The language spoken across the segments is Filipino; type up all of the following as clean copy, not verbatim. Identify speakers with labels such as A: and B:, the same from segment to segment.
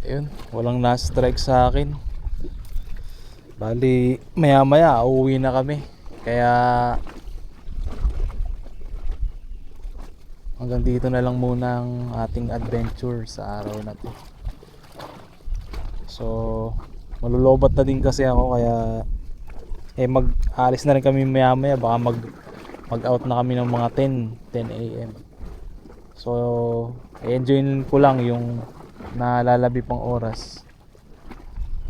A: Ayun, walang na-strike sa akin. Bali, maya-maya uuwi na kami. Kaya hanggang dito na lang muna ang ating adventure sa araw na to. So, malulobat na din kasi ako kaya mag-alis na rin kami maya-maya, baka mag-out na kami ng mga 10 AM. So, i-enjoyin ko lang yung nalalabi pang oras.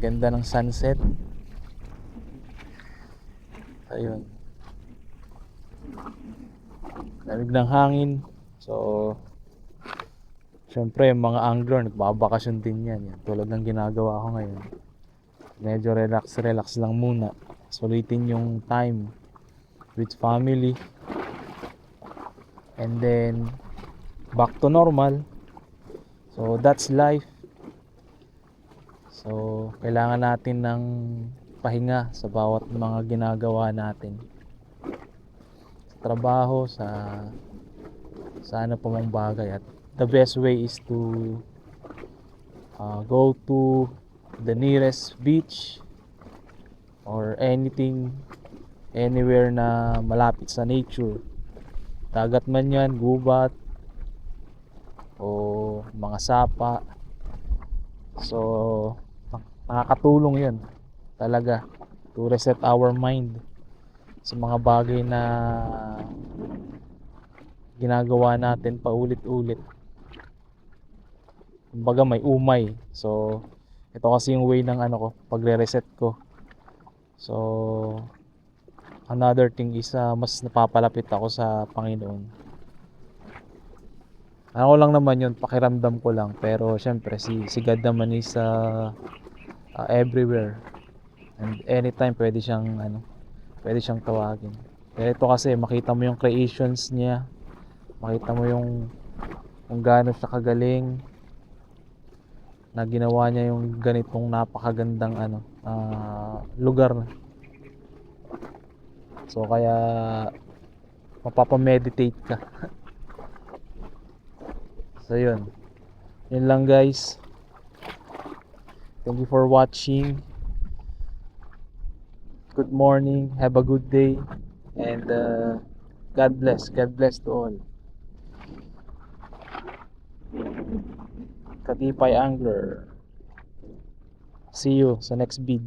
A: Ganda ng sunset. Ayun. Lamig ng hangin. So, syempre yung mga angler nagbabakasyon din yan. Tulad ng ginagawa ko ngayon. Medyo relax lang muna. Sulitin yung time with family. And then back to normal. So that's life. So kailangan natin ng pahinga sa bawat mga ginagawa natin. Sa trabaho, sa ano pa mang bagay. At the best way is to go to the nearest beach or anywhere na malapit sa nature. Dagat man yan, gubat, o mga sapa. So nakakatulong yun talaga to reset our mind sa mga bagay na ginagawa natin paulit-ulit. Kumbaga may umay. So ito kasi yung way ng ano ko, pagre-reset ko. So another thing is mas napapalapit ako sa Panginoon. Ano lang naman yun, pakiramdam ko lang. Pero syempre si God naman is everywhere. And anytime pwede siyang tawagin. Pero ito kasi makita mo yung creations niya. Makita mo yung kung gaano siya kagaling na ginawa niya yung ganitong napakagandang lugar. So kaya mapapameditate ka. So yun lang guys. Thank you for watching. Good morning, have a good day, and God bless to all. Katipay Angler. See you sa next vid.